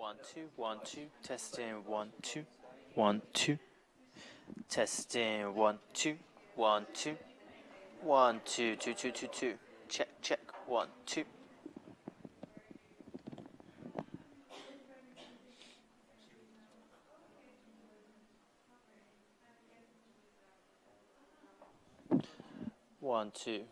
1 2 testing 1 2 1 2 testing 1 2 1 2 1 2 2 2 2 2 check 1 2 1 2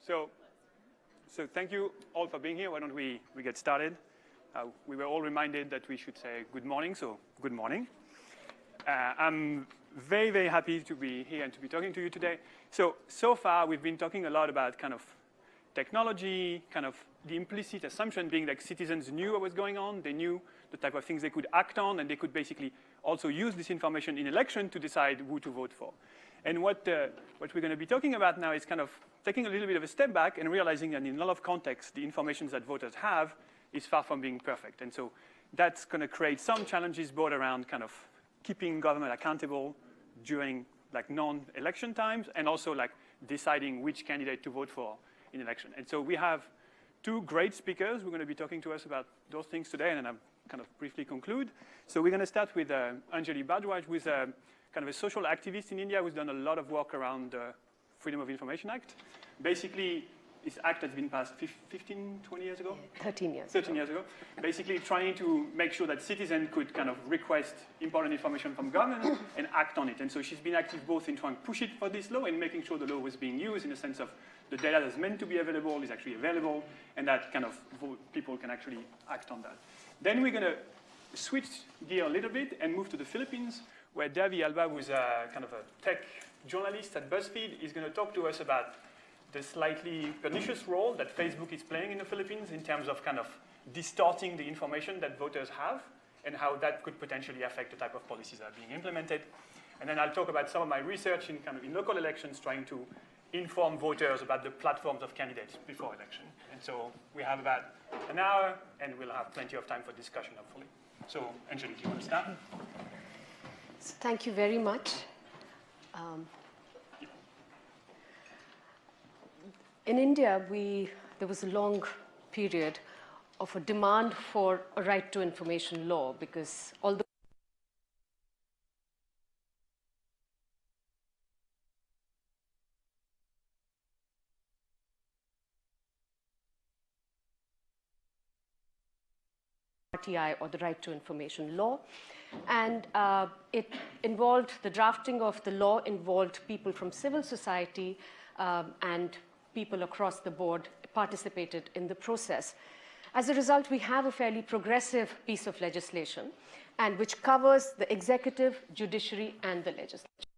So thank you all for being here. Why don't we get started? We were all reminded that we should say good morning, so good morning. I'm very, very happy to be here and to be talking to you today. So far, we've been talking a lot about kind of technology, kind of the implicit assumption being that citizens knew what was going on, they knew the type of things they could act on, and they could basically also use this information in election to decide who to vote for. And what we're going to be talking about now is kind of taking a little bit of a step back and realizing that in a lot of contexts, the information that voters have is far from being perfect. And so that's going to create some challenges both around kind of keeping government accountable during like non-election times and also like deciding which candidate to vote for in election. And so we have two great speakers who are going to be talking to us about those things today, and then I'll kind of briefly conclude. So we're going to start with Anjali Budweis, who is kind of a social activist in India who's done a lot of work around the Freedom of Information Act. Basically, this act has been passed 15, 20 years ago? 13 years. 13 years ago. Basically trying to make sure that citizens could kind of request important information from government and act on it. And so she's been active both in trying to push it for this law and making sure the law was being used in the sense of the data that's meant to be available is actually available, and that kind of people can actually act on that. Then we're going to switch gear a little bit and move to the Philippines, where Davey Alba, who's kind of a tech journalist at BuzzFeed, is going to talk to us about the slightly pernicious role that Facebook is playing in the Philippines in terms of kind of distorting the information that voters have and how that could potentially affect the type of policies that are being implemented. And then I'll talk about some of my research in kind of in local elections, trying to inform voters about the platforms of candidates before election. And so we have about an hour, and we'll have plenty of time for discussion, hopefully. So, Anjali, do you want to start? Thank you very much. In India, there was a long period of a demand for a right to information law because although RTI, or the Right to Information Law, and it involved the drafting of the law, involved people from civil society and people across the board participated in the process. As a result, we have a fairly progressive piece of legislation, and which covers the executive, judiciary, and the legislature.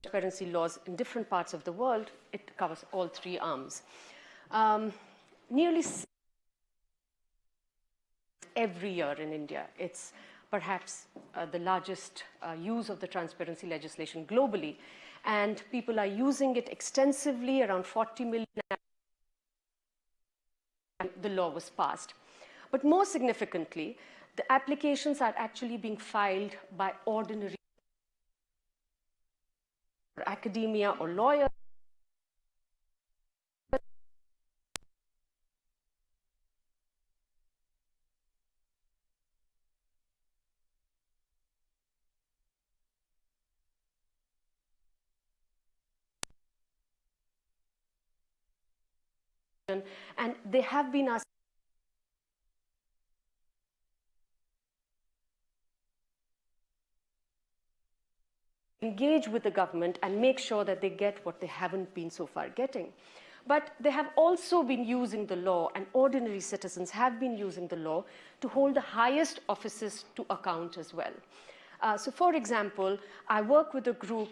Transparency laws in different parts of the world, it covers all three arms. Nearly every year in India, it's perhaps the largest use of the transparency legislation globally, and people are using it extensively. Around 40 million, the law was passed. But more significantly, the applications are actually being filed by ordinary academia or lawyers. And they have been asked to engage with the government and make sure that they get what they haven't been so far getting. But they have also been using the law, and ordinary citizens have been using the law to hold the highest offices to account as well. So for example, I work with a group.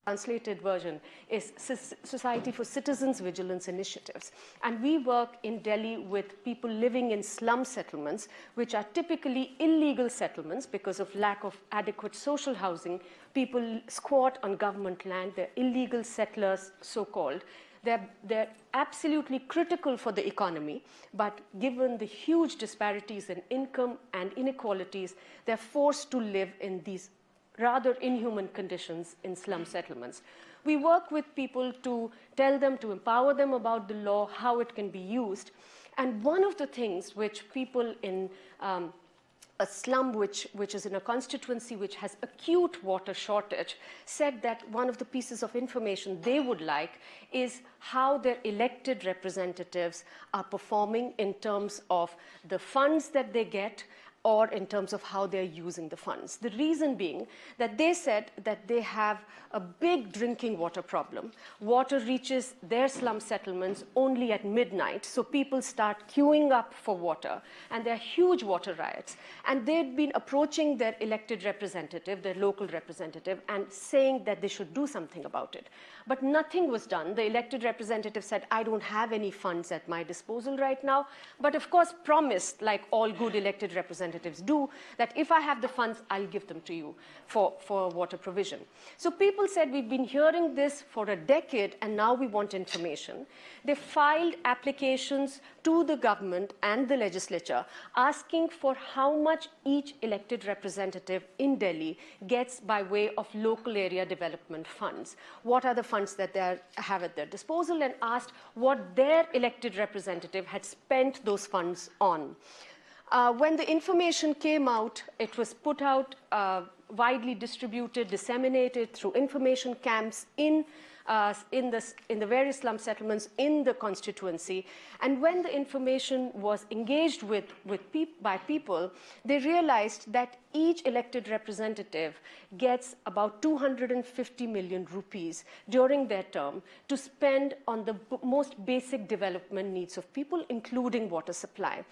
Translated version is Society for Citizens Vigilance Initiatives. And we work in Delhi with people living in slum settlements, which are typically illegal settlements because of lack of adequate social housing. People squat on government land, they're illegal settlers, so-called. They're absolutely critical for the economy, but given the huge disparities in income and inequalities, they're forced to live in these rather inhuman conditions in slum settlements. We work with people to tell them, to empower them about the law, how it can be used. And one of the things which people in a slum which is in a constituency which has acute water shortage said that one of the pieces of information they would like is how their elected representatives are performing in terms of the funds that they get or in terms of how they're using the funds. The reason being that they said that they have a big drinking water problem. Water reaches their slum settlements only at midnight, so people start queuing up for water, and there are huge water riots. And they'd been approaching their elected representative, their local representative, and saying that they should do something about it. But nothing was done. The elected representative said, I don't have any funds at my disposal right now, but of course promised, like all good elected representatives do, that if I have the funds, I'll give them to you for water provision. So people said, we've been hearing this for a decade, and now we want information. They filed applications to the government and the legislature asking for how much each elected representative in Delhi gets by way of local area development funds. What are the funds that they have at their disposal, and asked what their elected representative had spent those funds on. When the information came out, it was put out, widely distributed, disseminated through information camps in the various slum settlements in the constituency. And when the information was engaged with by people, they realized that each elected representative gets about 250 million rupees during their term to spend on the most basic development needs of people, including water supply.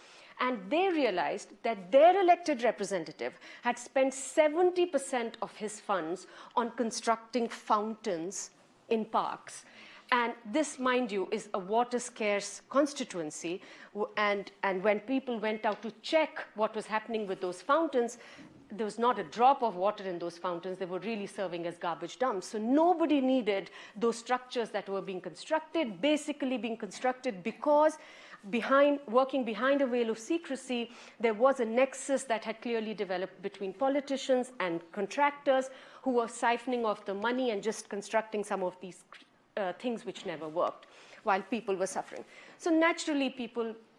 And they realized that their elected representative had spent 70% of his funds on constructing fountains in parks. And this, mind you, is a water-scarce constituency. And when people went out to check what was happening with those fountains, there was not a drop of water in those fountains. They were really serving as garbage dumps. So nobody needed those structures that were being constructed, basically being constructed because working behind a veil of secrecy, there was a nexus that had clearly developed between politicians and contractors who were siphoning off the money and just constructing some of these things which never worked while people were suffering. So naturally,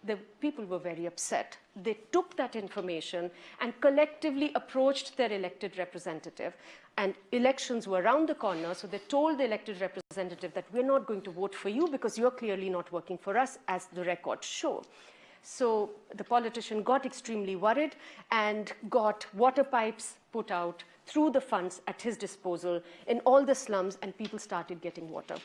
the people were very upset. They took that information and collectively approached their elected representative. And elections were around the corner, so they told the elected representative that we're not going to vote for you because you're clearly not working for us, as the records show. So the politician got extremely worried and got water pipes put out through the funds at his disposal in all the slums, and people started getting water.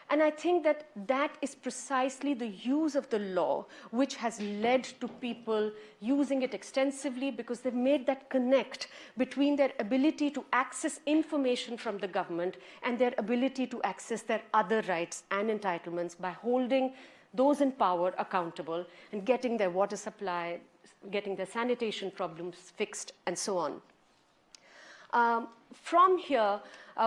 And I think that that is precisely the use of the law which has led to people using it extensively, because they've made that connect between their ability to access information from the government and their ability to access their other rights and entitlements by holding those in power accountable and getting their water supply, getting their sanitation problems fixed, and so on. From here,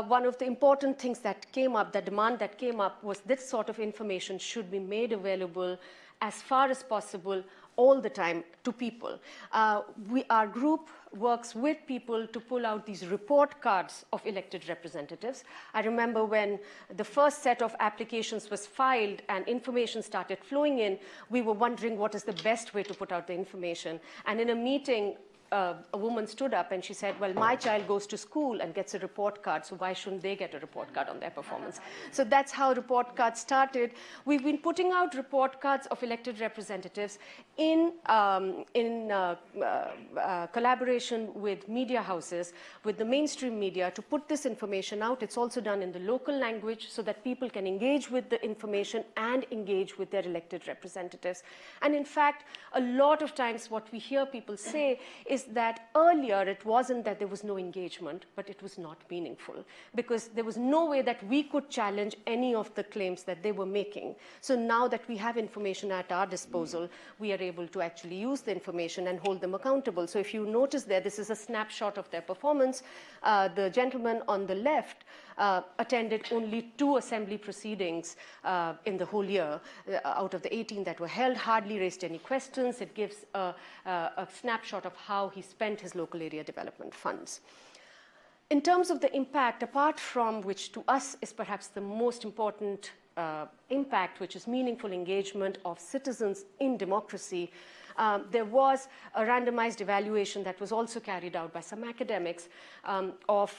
one of the important things that came up, the demand that came up, was this sort of information should be made available as far as possible all the time to people. Our group works with people to pull out these report cards of elected representatives. I remember when the first set of applications was filed and information started flowing in, we were wondering what is the best way to put out the information. And in a meeting, a woman stood up and she said, well, my child goes to school and gets a report card, so why shouldn't they get a report card on their performance? So that's how report cards started. We've been putting out report cards of elected representatives in collaboration with media houses, with the mainstream media, to put this information out. It's also done in the local language so that people can engage with the information and engage with their elected representatives. And in fact, a lot of times what we hear people say is that earlier it wasn't that there was no engagement, but it was not meaningful, because there was no way that we could challenge any of the claims that they were making. So now that we have information at our disposal, we are able to actually use the information and hold them accountable. So if you notice there, this is a snapshot of their performance. The gentleman on the left attended only 2 assembly proceedings in the whole year out of the 18 that were held, hardly raised any questions. It gives a snapshot of how he spent his local area development funds. In terms of the impact, apart from which to us is perhaps the most important impact, which is meaningful engagement of citizens in democracy, there was a randomized evaluation that was also carried out by some academics of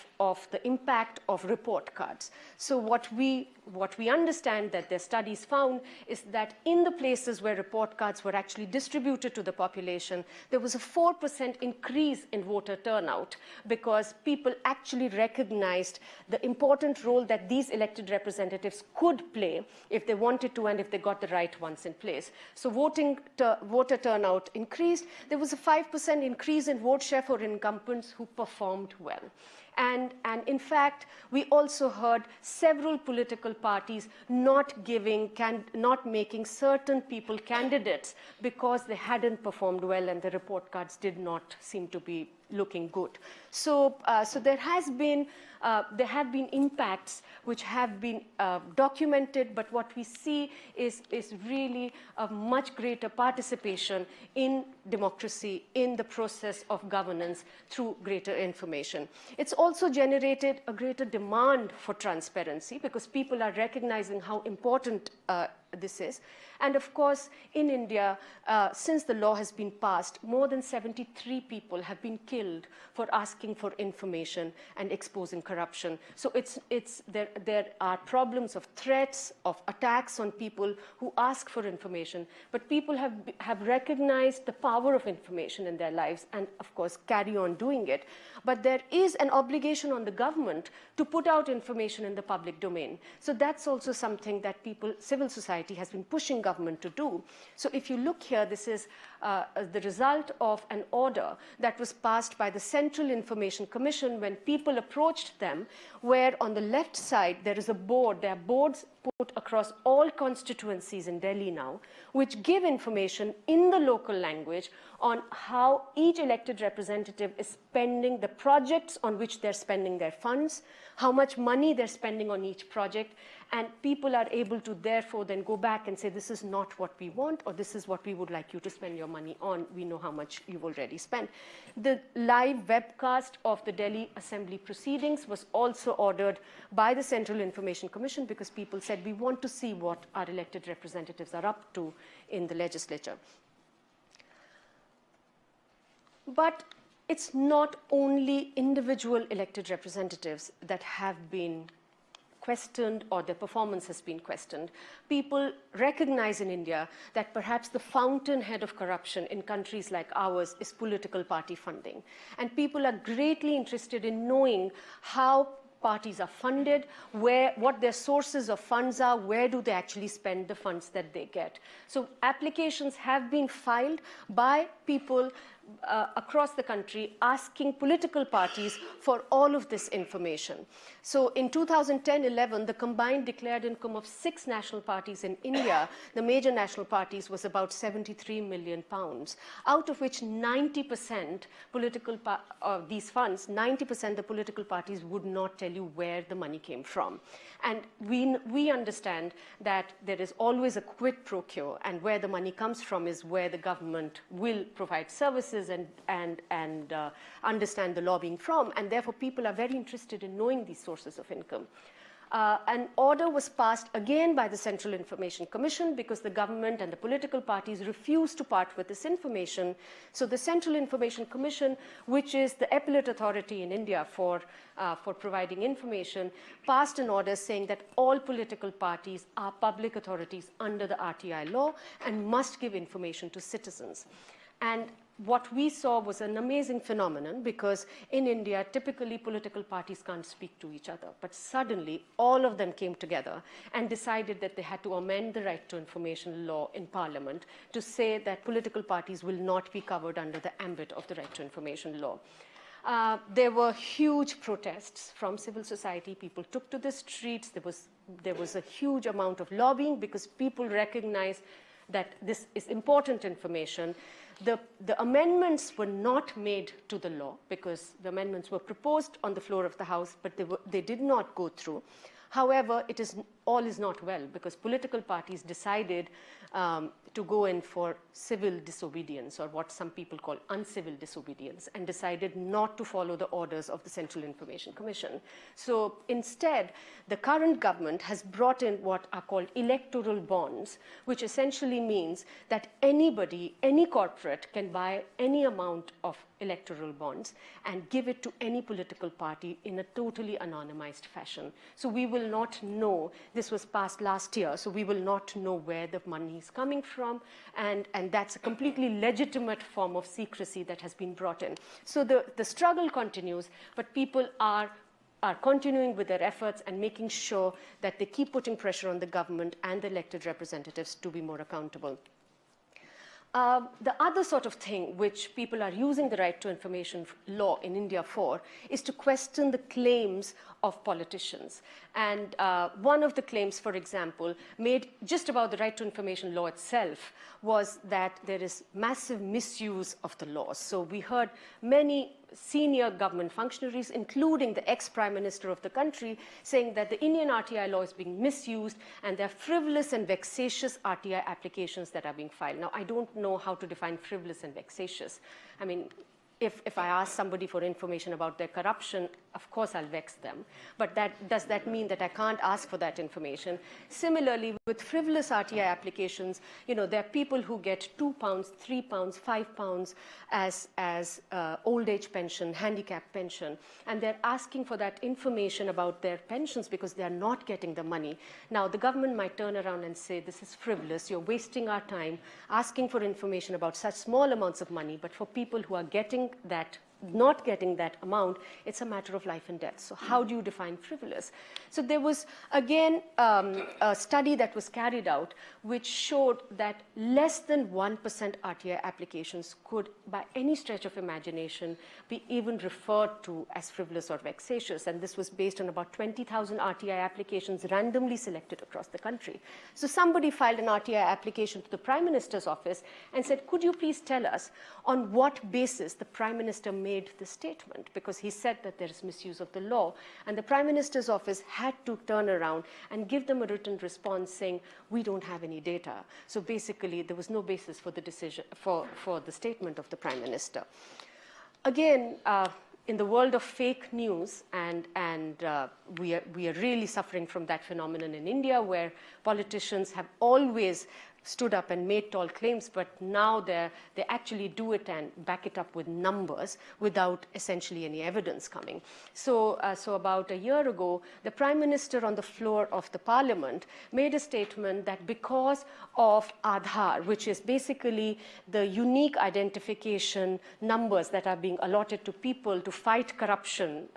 the impact of report cards. So what we understand that their studies found is that in the places where report cards were actually distributed to the population, there was a 4% increase in voter turnout because people actually recognized the important role that these elected representatives could play if they wanted to and if they got the right ones in place. So voter turnout increased. There was a 5% increase in vote share for incumbents who performed well. And in fact, we also heard several political parties not making certain people candidates because they hadn't performed well and the report cards did not seem to be looking good. So there have been impacts which have been documented, but what we see is really a much greater participation in democracy, in the process of governance through greater information. It's also generated a greater demand for transparency because people are recognizing how important this is. And of course, in India, since the law has been passed, more than 73 people have been killed for asking for information and exposing corruption. So there are problems of threats, of attacks on people who ask for information, but people have recognized the power of information in their lives and, of course, carry on doing it. But there is an obligation on the government to put out information in the public domain. So that's also something that civil society has been pushing government to do. So if you look here, this is the result of an order that was passed by the Central Information Commission when people approached them, where on the left side there is a board. There are boards put across all constituencies in Delhi now, which give information in the local language on how each elected representative is spending the projects on which they're spending their funds, how much money they're spending on each project, and people are able to therefore then go back and say, this is not what we want, or this is what we would like you to spend your money on. We know how much you've already spent. The live webcast of the Delhi Assembly proceedings was also ordered by the Central Information Commission because people said, we want to see what our elected representatives are up to in the legislature. But it's not only individual elected representatives that have been questioned or their performance has been questioned. People recognize in India that perhaps the fountainhead of corruption in countries like ours is political party funding. And people are greatly interested in knowing how parties are funded, what their sources of funds are, where do they actually spend the funds that they get. So applications have been filed by people across the country asking political parties for all of this information. So in 2010-11, the combined declared income of 6 national parties in India, the major national parties, was about 73 million pounds, out of which 90% of these funds, 90% the political parties would not tell you where the money came from. And we understand that there is always a quid pro quo, and where the money comes from is where the government will provide services and understand the lobbying from, and therefore people are very interested in knowing these sources of income. An order was passed again by the Central Information Commission because the government and the political parties refused to part with this information. So the Central Information Commission, which is the appellate authority in India for providing information, passed an order saying that all political parties are public authorities under the RTI law and must give information to citizens. And what we saw was an amazing phenomenon because in India, typically political parties can't speak to each other. But suddenly, all of them came together and decided that they had to amend the Right to Information law in Parliament to say that political parties will not be covered under the ambit of the Right to Information law. There were huge protests from civil society. People took to the streets. There was a huge amount of lobbying because people recognized that this is important information. The amendments were not made to the law because the amendments were proposed on the floor of the House, but they did not go through. However, it is all is not well, because political parties decided to go in for civil disobedience, or what some people call uncivil disobedience, and decided not to follow the orders of the Central Information Commission. So instead, the current government has brought in what are called electoral bonds, which essentially means that anybody, any corporate, can buy any amount of electoral bonds and give it to any political party in a totally anonymized fashion. So we will not know, this was passed last year, so we will not know where the money is coming from, and that's a completely legitimate form of secrecy that has been brought in. So the struggle continues, but people are continuing with their efforts and making sure that they keep putting pressure on the government and the elected representatives to be more accountable. The other sort of thing which people are using the right to information law in India for is to question the claims of politicians. And one of the claims, for example, made just about the right to information law itself was that there is massive misuse of the laws. So we heard many senior government functionaries, including the ex-prime minister of the country, saying that the Indian RTI law is being misused and there are frivolous and vexatious RTI applications that are being filed. Now, I don't know how to define frivolous and vexatious. I mean, if I ask somebody for information about their corruption, of course I'll vex them. But does that mean that I can't ask for that information? Similarly, with frivolous RTI applications, there are people who get £2, £3, £5 as old age pension, handicap pension, and they're asking for that information about their pensions because they're not getting the money. Now, the government might turn around and say, this is frivolous, you're wasting our time asking for information about such small amounts of money, but for people who are not getting that amount, it's a matter of life and death. So how do you define frivolous? So there was, again, a study that was carried out which showed that less than 1% RTI applications could, by any stretch of imagination, be even referred to as frivolous or vexatious. And this was based on about 20,000 RTI applications randomly selected across the country. So somebody filed an RTI application to the Prime Minister's office and said, could you please tell us on what basis the Prime Minister made the statement, because he said that there is misuse of the law, and the Prime Minister's office had to turn around and give them a written response saying, we don't have any data. So basically, there was no basis for the decision, for the statement of the Prime Minister. Again, in the world of fake news, and we are really suffering from that phenomenon in India, where politicians have always stood up and made tall claims, but now they actually do it and back it up with numbers without essentially any evidence coming. So about a year ago, the Prime Minister on the floor of the Parliament made a statement that because of Aadhaar, which is basically the unique identification numbers that are being allotted to people to fight corruption,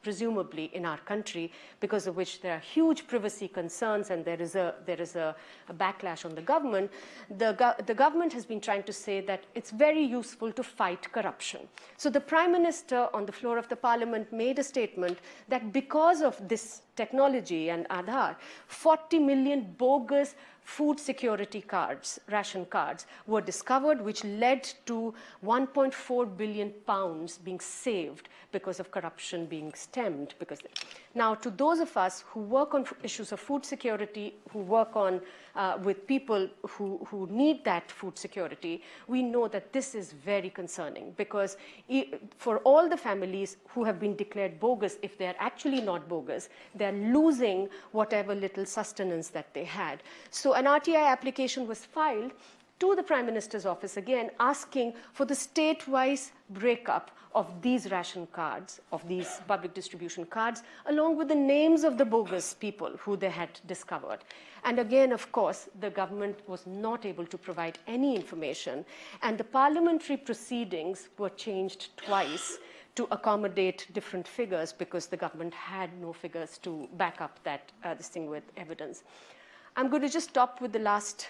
presumably in our country, because of which there are huge privacy concerns and there is a backlash on the government. The government has been trying to say that it's very useful to fight corruption. So the Prime Minister on the floor of the Parliament made a statement that because of this technology and Aadhaar, 40 million bogus food security cards, ration cards, were discovered, which led to £1.4 billion being saved because of corruption being stemmed. Now, to those of us who work on issues of food security, who work on with people who need that food security, we know that this is very concerning, because for all the families who have been declared bogus, if they're actually not bogus, they're losing whatever little sustenance that they had. So an RTI application was filed to the Prime Minister's office, again, asking for the state-wise breakup of these ration cards, of these public distribution cards, along with the names of the bogus people who they had discovered. And again, of course, the government was not able to provide any information, and the parliamentary proceedings were changed twice to accommodate different figures, because the government had no figures to back up that this thing with evidence. I'm going to just stop with the last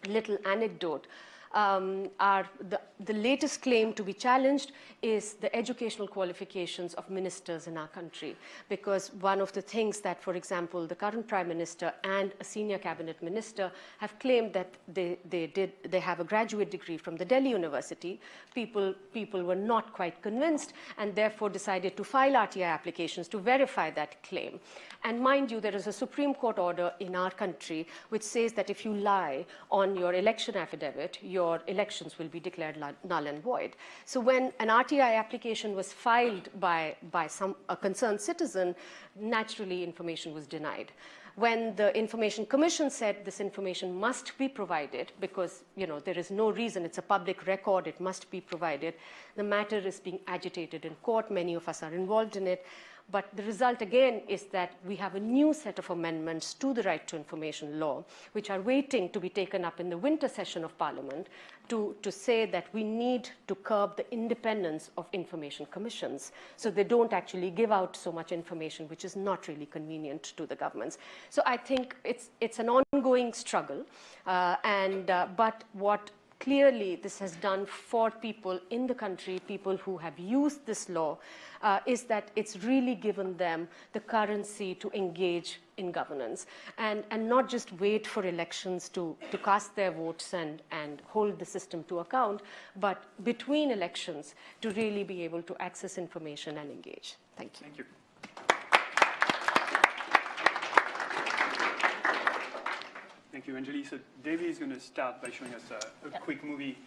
little anecdote. the latest claim to be challenged is the educational qualifications of ministers in our country. Because one of the things that, for example, the current Prime Minister and a senior cabinet minister have claimed that they have a graduate degree from the Delhi University, people were not quite convinced and therefore decided to file RTI applications to verify that claim. And mind you, there is a Supreme Court order in our country which says that if you lie on your election affidavit, your elections will be declared null and void. So when an RTI application was filed by a concerned citizen, naturally information was denied. When the Information Commission said this information must be provided because there is no reason, it's a public record, it must be provided, the matter is being agitated in court. Many of us are involved in it. But the result, again, is that we have a new set of amendments to the Right to Information law, which are waiting to be taken up in the winter session of Parliament to say that we need to curb the independence of information commissions so they don't actually give out so much information which is not really convenient to the governments. So I think it's an ongoing struggle, but what clearly this has done for people in the country, people who have used this law, is that it's really given them the currency to engage in governance and not just wait for elections to cast their votes and hold the system to account, but between elections to really be able to access information and engage. Thank you. Thank you. Thank you, Anjali. So Davey is going to start by showing us a quick movie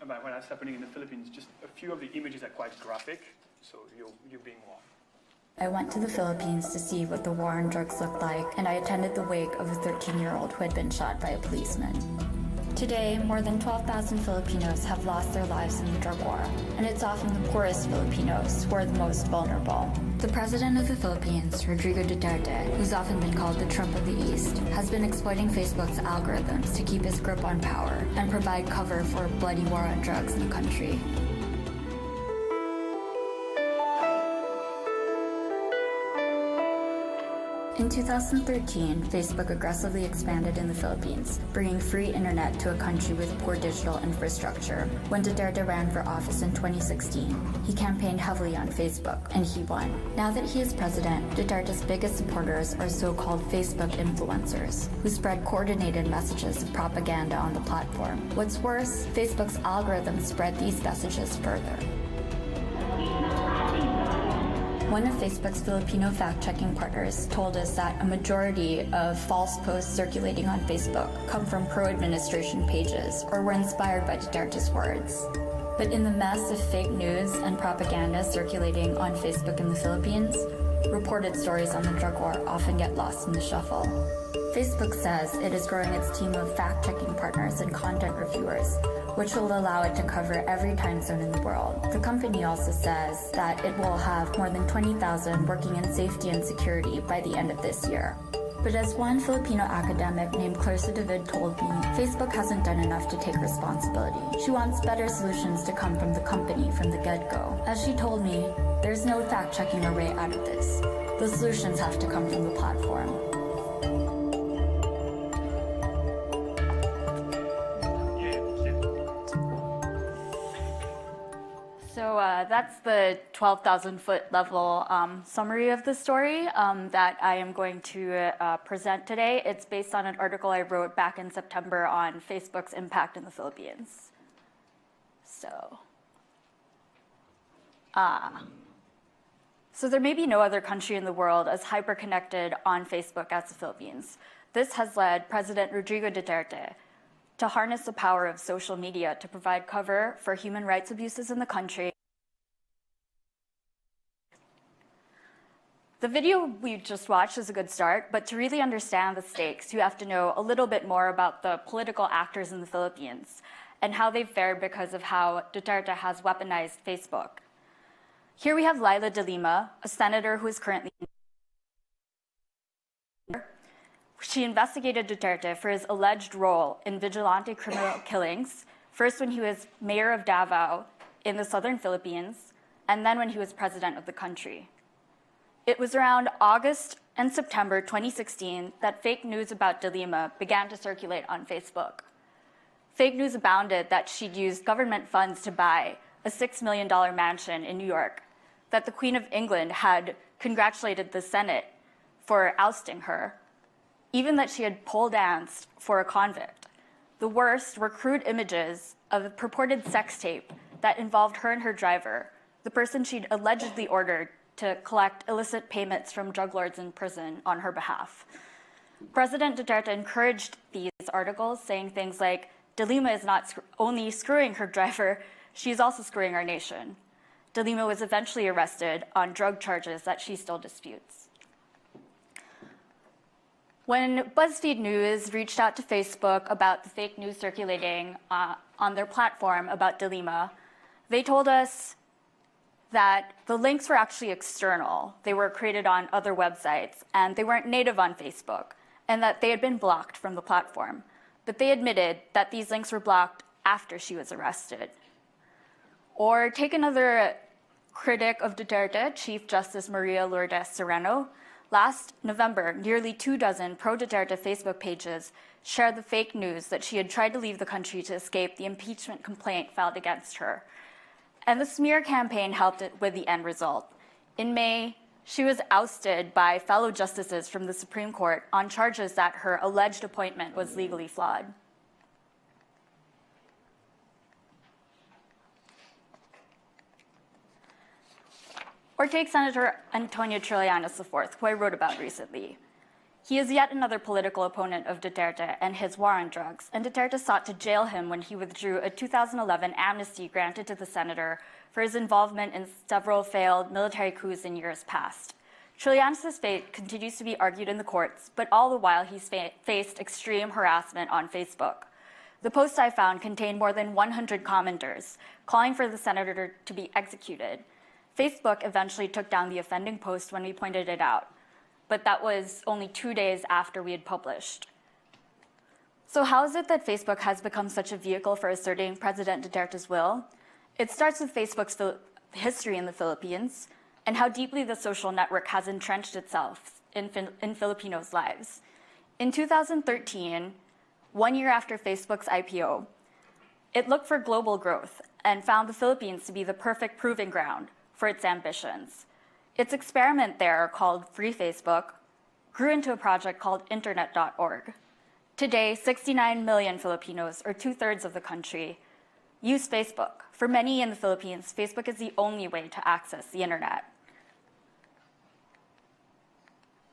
about what's happening in the Philippines. Just a few of the images are quite graphic, so you're being warned. I went to the Philippines to see what the war on drugs looked like, and I attended the wake of a 13-year-old who had been shot by a policeman. Today, more than 12,000 Filipinos have lost their lives in the drug war, and it's often the poorest Filipinos who are the most vulnerable. The president of the Philippines, Rodrigo Duterte, who's often been called the Trump of the East, has been exploiting Facebook's algorithms to keep his grip on power and provide cover for a bloody war on drugs in the country. In 2013, Facebook aggressively expanded in the Philippines, bringing free internet to a country with poor digital infrastructure. When Duterte ran for office in 2016, he campaigned heavily on Facebook, and he won. Now that he is president, Duterte's biggest supporters are so-called Facebook influencers, who spread coordinated messages of propaganda on the platform. What's worse, Facebook's algorithms spread these messages further. One of Facebook's Filipino fact-checking partners told us that a majority of false posts circulating on Facebook come from pro-administration pages or were inspired by Duterte's words. But in the mess of fake news and propaganda circulating on Facebook in the Philippines, reported stories on the drug war often get lost in the shuffle. Facebook says it is growing its team of fact-checking partners and content reviewers, which will allow it to cover every time zone in the world. The company also says that it will have more than 20,000 working in safety and security by the end of this year. But as one Filipino academic named Clarissa David told me, Facebook hasn't done enough to take responsibility. She wants better solutions to come from the company from the get-go. As she told me, there's no fact-checking a way out of this. The solutions have to come from the platform. So that's the 12,000-foot level summary of the story that I am going to present today. It's based on an article I wrote back in September on Facebook's impact in the Philippines. So there may be no other country in the world as hyper-connected on Facebook as the Philippines. This has led President Rodrigo Duterte to harness the power of social media to provide cover for human rights abuses in the country. The video we just watched is a good start, but to really understand the stakes, you have to know a little bit more about the political actors in the Philippines and how they've fared because of how Duterte has weaponized Facebook. Here we have Lila De Lima, a senator who is currently She investigated Duterte for his alleged role in vigilante criminal killings, first when he was mayor of Davao in the southern Philippines, and then when he was president of the country. It was around August and September 2016 that fake news about De Lima began to circulate on Facebook. fake news abounded that she'd used government funds to buy a $6 million mansion in New York, that the Queen of England had congratulated the Senate for ousting her, even that she had pole danced for a convict. The worst were crude images of a purported sex tape that involved her and her driver, the person she'd allegedly ordered to collect illicit payments from drug lords in prison on her behalf. President Duterte encouraged these articles, saying things like, De Lima is not only screwing her driver, she's also screwing our nation. De Lima was eventually arrested on drug charges that she still disputes. When BuzzFeed News reached out to Facebook about the fake news circulating on their platform about De Lima, they told us that the links were actually external. They were created on other websites, and they weren't native on Facebook, and that they had been blocked from the platform. But they admitted that these links were blocked after she was arrested. Or take another critic of Duterte, Chief Justice Maria Lourdes Serrano. Last November, nearly 24 pro-Duterte Facebook pages shared the fake news that she had tried to leave the country to escape the impeachment complaint filed against her. And the smear campaign helped it with the end result. In May, she was ousted by fellow justices from the Supreme Court on charges that her alleged appointment was legally flawed. Or take Senator Antonio Trillanes IV, who I wrote about recently. He is yet another political opponent of Duterte and his war on drugs, and Duterte sought to jail him when he withdrew a 2011 amnesty granted to the senator for his involvement in several failed military coups in years past. Trillanes' fate continues to be argued in the courts, but all the while he's faced extreme harassment on Facebook. The post I found contained more than 100 commenters calling for the senator to be executed. Facebook eventually took down the offending post when we pointed it out, but that was only 2 days after we had published. So how is it that Facebook has become such a vehicle for asserting President Duterte's will? It starts with Facebook's history in the Philippines and how deeply the social network has entrenched itself in Filipinos' lives. In 2013, 1 year after Facebook's IPO, it looked for global growth and found the Philippines to be the perfect proving ground for its ambitions. Its experiment there, called Free Facebook, grew into a project called Internet.org. Today, 69 million Filipinos, or 2/3 of the country, use Facebook. For many in the Philippines, Facebook is the only way to access the internet.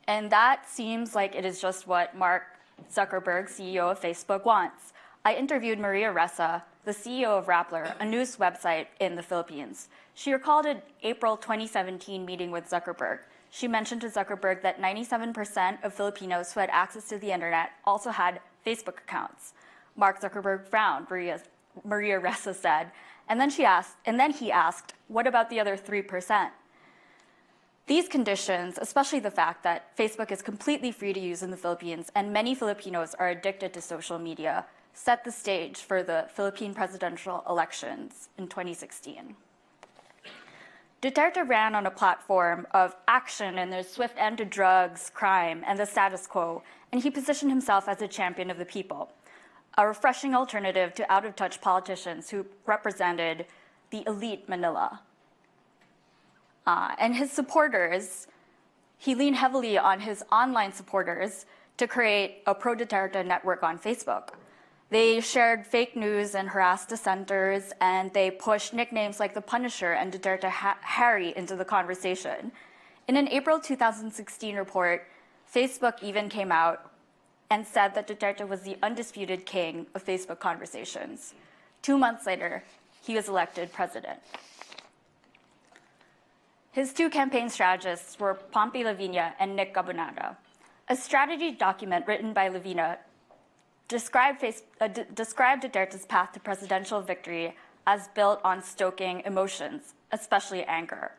And that seems like it is just what Mark Zuckerberg, CEO of Facebook, wants. I interviewed Maria Ressa, the CEO of Rappler, a news website in the Philippines. She recalled an April 2017 meeting with Zuckerberg. She mentioned to Zuckerberg that 97% of Filipinos who had access to the internet also had Facebook accounts. Mark Zuckerberg frowned, Maria Ressa said, and then he asked, what about the other 3%? These conditions, especially the fact that Facebook is completely free to use in the Philippines and many Filipinos are addicted to social media, set the stage for the Philippine presidential elections in 2016. Duterte ran on a platform of action and the swift end to drugs, crime, and the status quo, and he positioned himself as a champion of the people, a refreshing alternative to out-of-touch politicians who represented the elite Manila. And his supporters, he leaned heavily on his online supporters to create a pro-Duterte network on Facebook. They shared fake news and harassed dissenters, and they pushed nicknames like the Punisher and Duterte Harry into the conversation. In an April 2016 report, Facebook even came out and said that Duterte was the undisputed king of Facebook conversations. 2 months later, he was elected president. His two campaign strategists were Pompey Lavinia and Nick Gabonada. A strategy document written by Lavinia described Duterte's path to presidential victory as built on stoking emotions, especially anger.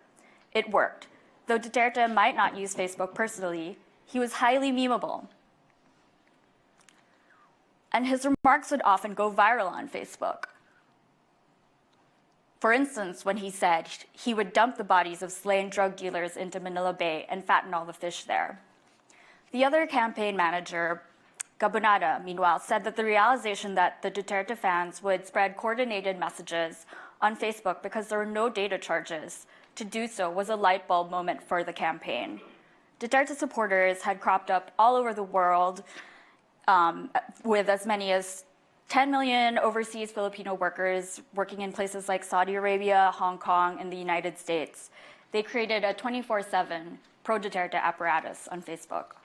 It worked. Though Duterte might not use Facebook personally, he was highly memeable. And his remarks would often go viral on Facebook. For instance, when he said he would dump the bodies of slain drug dealers into Manila Bay and fatten all the fish there. The other campaign manager, Gabonada, meanwhile, said that the realization that the Duterte fans would spread coordinated messages on Facebook because there were no data charges to do so was a light bulb moment for the campaign. Duterte supporters had cropped up all over the world with as many as 10 million overseas Filipino workers working in places like Saudi Arabia, Hong Kong, and the United States. They created a 24/7 pro-Duterte apparatus on Facebook.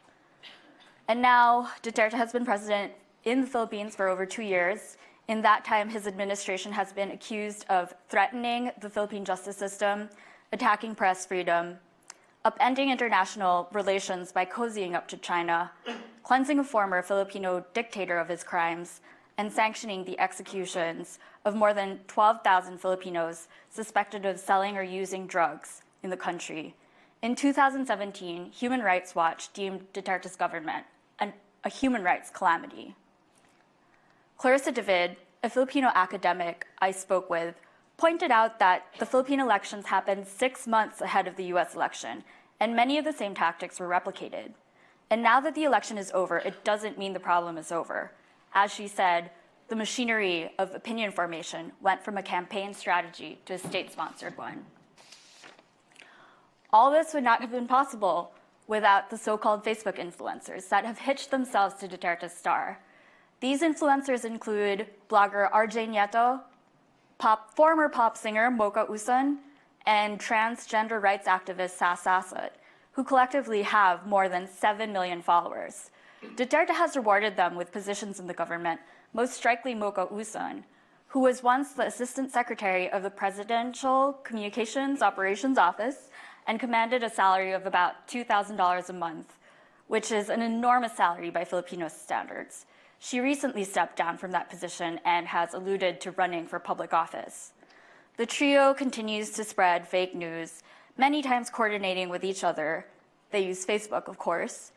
And now Duterte has been president in the Philippines for over 2 years. In that time, his administration has been accused of threatening the Philippine justice system, attacking press freedom, upending international relations by cozying up to China, cleansing a former Filipino dictator of his crimes, and sanctioning the executions of more than 12,000 Filipinos suspected of selling or using drugs in the country. In 2017, Human Rights Watch deemed Duterte's government a human rights calamity. Clarissa David, a Filipino academic I spoke with, pointed out that the Philippine elections happened 6 months ahead of the US election, and many of the same tactics were replicated. And now that the election is over, it doesn't mean the problem is over. As she said, the machinery of opinion formation went from a campaign strategy to a state-sponsored one. All this would not have been possible without the so-called Facebook influencers that have hitched themselves to Duterte's star. These influencers include blogger RJ Nieto, former pop singer Mocha Uson, and transgender rights activist Sas Sasat, who collectively have more than 7 million followers. Duterte has rewarded them with positions in the government, most strikingly Mocha Uson, who was once the Assistant Secretary of the Presidential Communications Operations Office and commanded a salary of about $2,000 a month, which is an enormous salary by Filipino standards. She recently stepped down from that position and has alluded to running for public office. The trio continues to spread fake news, many times coordinating with each other. They use Facebook, of course.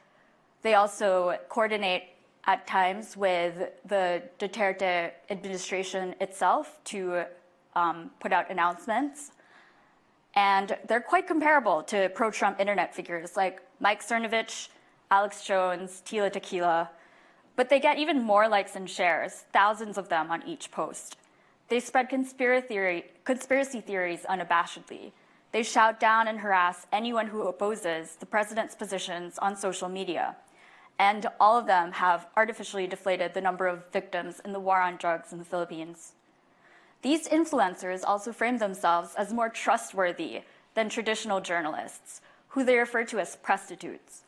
They also coordinate at times with the Duterte administration itself to put out announcements. And they're quite comparable to pro-Trump internet figures like Mike Cernovich, Alex Jones, Tila Tequila. But they get even more likes and shares, thousands of them on each post. They spread conspiracy theories unabashedly. They shout down and harass anyone who opposes the president's positions on social media. And all of them have artificially deflated the number of victims in the war on drugs in the Philippines. These influencers also frame themselves as more trustworthy than traditional journalists, who they refer to as prostitutes.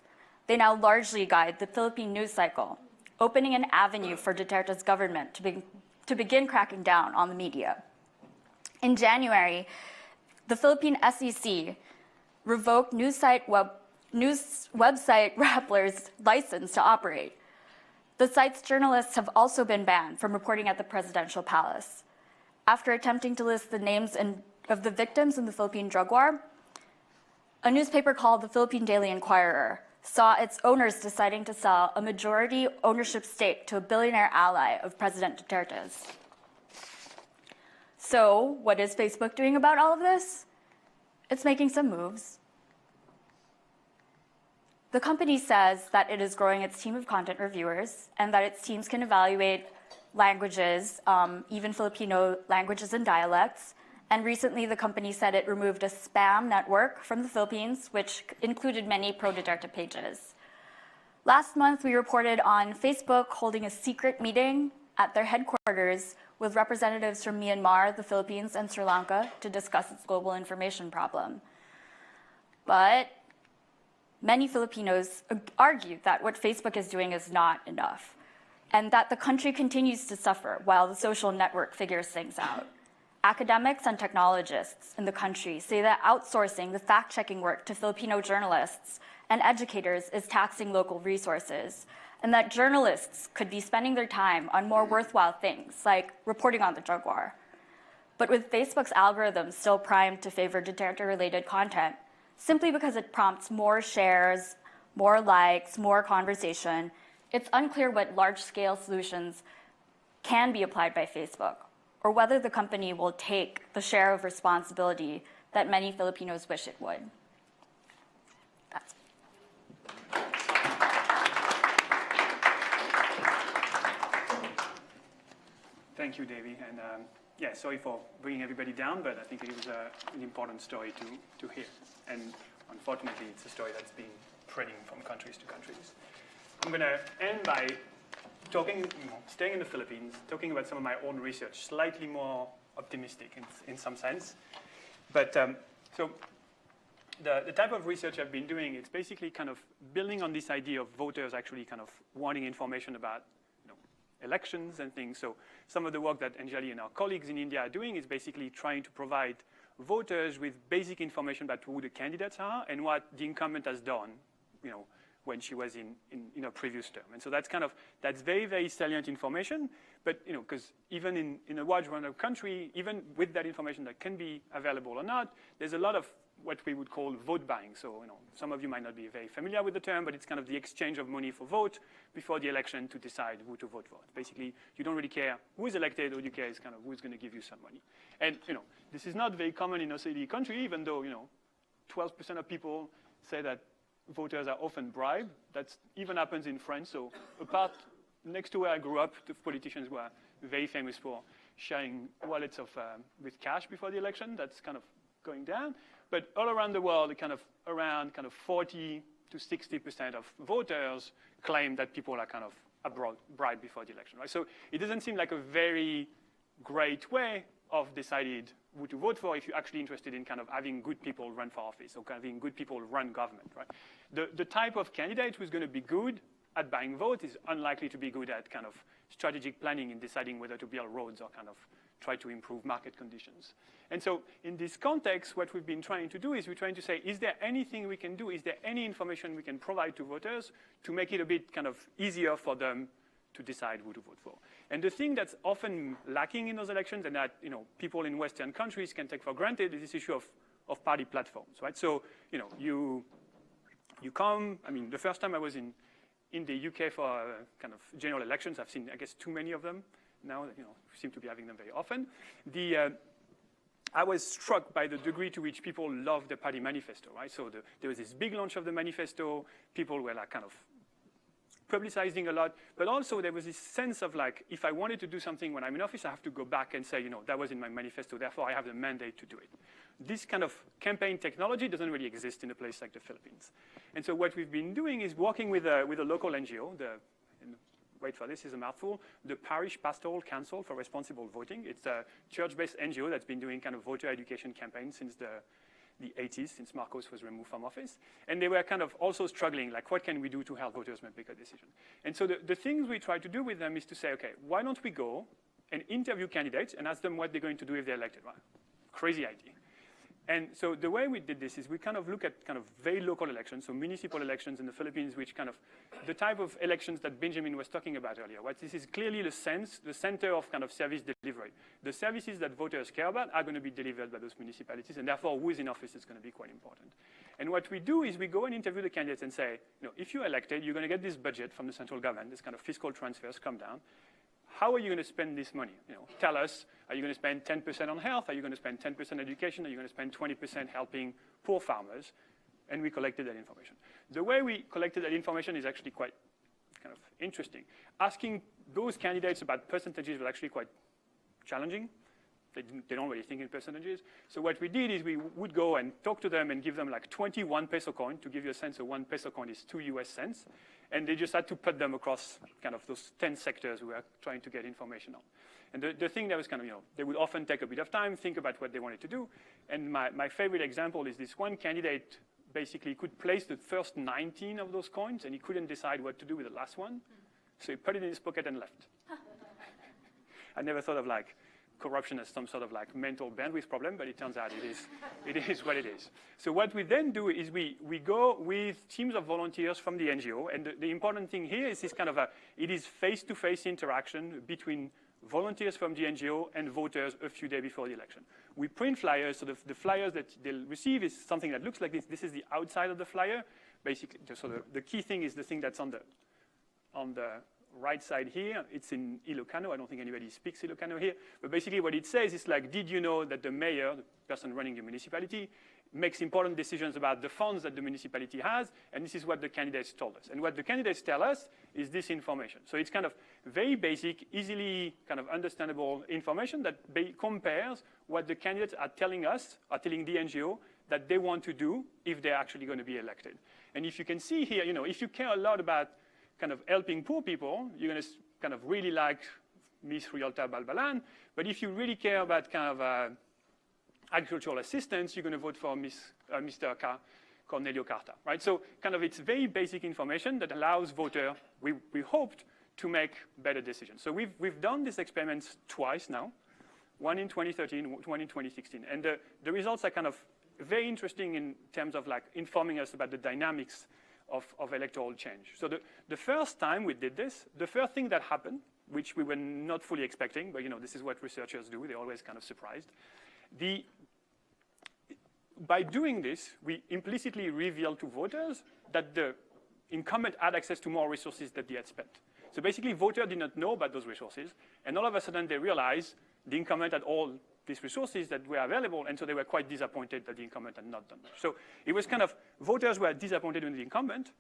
They now largely guide the Philippine news cycle, opening an avenue for Duterte's government to begin cracking down on the media. In January, the Philippine SEC revoked website Rappler's license to operate. The site's journalists have also been banned from reporting at the presidential palace. After attempting to list the names of the victims in the Philippine drug war, a newspaper called the Philippine Daily Inquirer saw its owners deciding to sell a majority ownership stake to a billionaire ally of President Duterte's. So, what is Facebook doing about all of this? It's making some moves. The company says that it is growing its team of content reviewers and that its teams can evaluate languages, even Filipino languages and dialects. And recently, the company said it removed a spam network from the Philippines, which included many pro-Duterte pages. Last month, we reported on Facebook holding a secret meeting at their headquarters with representatives from Myanmar, the Philippines, and Sri Lanka to discuss its global information problem. But many Filipinos argue that what Facebook is doing is not enough, and that the country continues to suffer while the social network figures things out. Academics and technologists in the country say that outsourcing the fact-checking work to Filipino journalists and educators is taxing local resources, and that journalists could be spending their time on more worthwhile things, like reporting on the drug war. But with Facebook's algorithm still primed to favor Duterte-related content, simply because it prompts more shares, more likes, more conversation, it's unclear what large-scale solutions can be applied by Facebook, or whether the company will take the share of responsibility that many Filipinos wish it would. That's Thank you, Davey. And yeah, sorry for bringing everybody down, but I think it was an important story to hear. And unfortunately, it's a story that's been spreading from countries to countries. I'm going to end by talking, staying in the Philippines, talking about some of my own research, slightly more optimistic in some sense. But so the type of research I've been doing, it's basically kind of building on this idea of voters actually kind of wanting information about elections and things. So some of the work that Anjali and our colleagues in India are doing is basically trying to provide voters with basic information about who the candidates are and what the incumbent has done, when she was in her previous term. And so that's very, very salient information. But, because even in a wide range of country, even with that information that can be available or not, there's a lot of what we would call vote buying. So, some of you might not be very familiar with the term, but it's kind of the exchange of money for vote before the election to decide who to vote for. Basically, you don't really care who is elected, all you care is kind of who's going to give you some money. And, this is not very common in OCD country, even though, 12% of people say that voters are often bribed. That even happens in France. So next to where I grew up, the politicians were very famous for sharing wallets with cash before the election. That's kind of going down. But all around the world, around 40 to 60% of voters claim that people are kind of bribed before the election, right? So it doesn't seem like a very great way of deciding who to vote for if you're actually interested in kind of having good people run for office or having good people run government, right? The type of candidate who's going to be good at buying votes is unlikely to be good at kind of strategic planning in deciding whether to build roads or kind of try to improve market conditions. And so in this context, what we've been trying to do is we're trying to say, is there anything we can do? Is there any information we can provide to voters to make it a bit kind of easier for them to decide who to vote for? And the thing that's often lacking in those elections and that people in Western countries can take for granted is this issue of party platforms, right? So you come. I mean, the first time I was in the UK for kind of general elections, I've seen, I guess, too many of them. Now, we seem to be having them very often. I was struck by the degree to which people love the party manifesto, right? So there was this big launch of the manifesto. People were like kind of publicizing a lot, but also there was this sense of like, if I wanted to do something when I'm in office, I have to go back and say, that was in my manifesto, therefore I have the mandate to do it. This kind of campaign technology doesn't really exist in a place like the Philippines. And so what we've been doing is working with a local NGO, wait for this, is a mouthful, the Parish Pastoral Council for Responsible Voting. It's a church-based NGO that's been doing kind of voter education campaigns since the 80s, since Marcos was removed from office. And they were kind of also struggling, like, what can we do to help voters make a decision? And so the things we try to do with them is to say, okay, why don't we go and interview candidates and ask them what they're going to do if they're elected? Well, crazy idea. And so the way we did this is we kind of look at kind of very local elections, so municipal elections in the Philippines, which kind of the type of elections that Benjamin was talking about earlier. What this is clearly the center of kind of service delivery. The services that voters care about are going to be delivered by those municipalities, and therefore who is in office is going to be quite important. And what we do is we go and interview the candidates and say, if you're elected, you're going to get this budget from the central government, this kind of fiscal transfers come down. How are you going to spend this money? Tell us, are you going to spend 10% on health? Are you going to spend 10% education? Are you going to spend 20% helping poor farmers? And we collected that information. The way we collected that information is actually quite kind of interesting. Asking those candidates about percentages was actually quite challenging. They don't really think in percentages. So what we did is we would go and talk to them and give them like 21 peso coin. To give you a sense, 1 peso coin is 2 US cents. And they just had to put them across kind of those 10 sectors we were trying to get information on. And the thing that was kind of, they would often take a bit of time, think about what they wanted to do. And my favorite example is this one candidate basically could place the first 19 of those coins, and he couldn't decide what to do with the last one. So he put it in his pocket and left. I never thought of like corruption as some sort of like mental bandwidth problem, but it turns out it is what it is. So what we then do is we go with teams of volunteers from the NGO, and the important thing here is this kind of it is face-to-face interaction between volunteers from the NGO and voters a few days before the election. We print flyers, so the flyers that they'll receive is something that looks like this. This is the outside of the flyer. Basically, so the key thing is the thing that's on the right side here, it's in Ilocano. I don't think anybody speaks Ilocano here. But basically what it says is like, did you know that the mayor, the person running the municipality, makes important decisions about the funds that the municipality has, and this is what the candidates told us. And what the candidates tell us is this information. So it's kind of very basic, easily kind of understandable information that compares what the candidates are telling us, are telling the NGO, that they want to do if they're actually going to be elected. And if you can see here, you know, if you care a lot about kind of helping poor people, you're going to kind of really like Miss Riolta Balbalan. But if you really care about kind of agricultural assistance, you're going to vote for Mr. Cornelio Carta, right? So kind of it's very basic information that allows voters, we hoped, to make better decisions. So we've done these experiments twice now, one in 2013, one in 2016. And the results are kind of very interesting in terms of like informing us about the dynamics of electoral change. So the first time we did this, the first thing that happened, which we were not fully expecting, but you know, this is what researchers do, they're always kind of surprised. By doing this, we implicitly revealed to voters that the incumbent had access to more resources that they had spent. So basically, voters did not know about those resources, and all of a sudden they realized the incumbent had all these resources that were available, and so they were quite disappointed that the incumbent had not done much. So it was kind of, voters were disappointed in the incumbents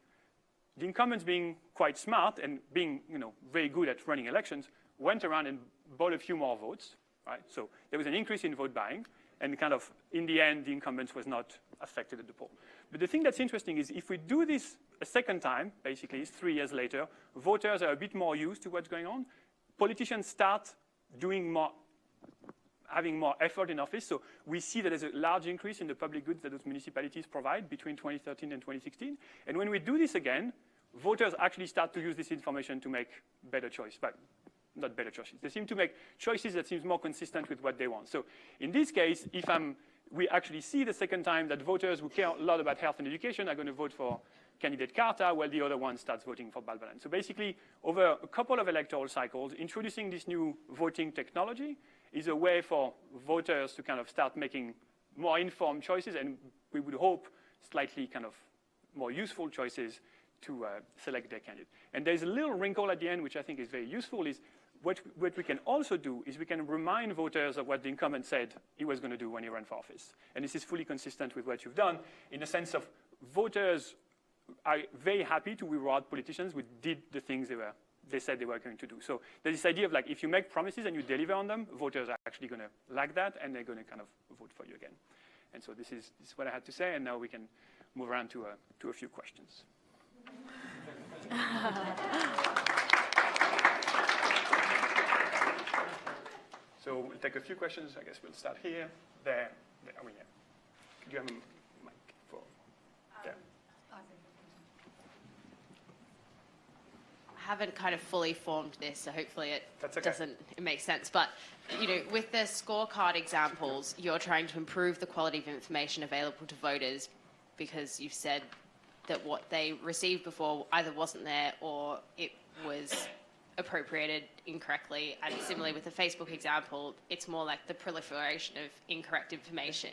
being quite smart and being, you know, very good at running elections, went around and bought a few more votes, right? So there was an increase in vote buying, and kind of, in the end, the incumbents was not affected at the poll. But the thing that's interesting is if we do this a second time, basically, it's 3 years later, voters are a bit more used to what's going on. Politicians start doing more, having more effort in office. So we see that there's a large increase in the public goods that those municipalities provide between 2013 and 2016. And when we do this again, voters actually start to use this information to make better choices. But not better choices. They seem to make choices that seems more consistent with what they want. So in this case, we actually see the second time that voters who care a lot about health and education are going to vote for candidate Carta, while the other one starts voting for Balbalan. So basically, over a couple of electoral cycles, introducing this new voting technology is a way for voters to kind of start making more informed choices, and we would hope slightly kind of more useful choices to select their candidate. And there's a little wrinkle at the end, which I think is very useful, is what we can also do is we can remind voters of what the incumbent said he was going to do when he ran for office. And this is fully consistent with what you've done in the sense of voters are very happy to reward politicians who did the things they said they were going to do. So there's this idea of like, if you make promises and you deliver on them, voters are actually going to like that, and they're going to kind of vote for you again. And so this is what I had to say, and now we can move around to a few questions. So we'll take a few questions. I guess we'll start here, there. Oh, yeah. Could you have a mic for there? I haven't kind of fully formed this, so hopefully it okay. It makes sense. But, you know, with the scorecard examples, you're trying to improve the quality of information available to voters because you've said that what they received before either wasn't there or it was appropriated incorrectly. And similarly with the Facebook example, it's more like the proliferation of incorrect information.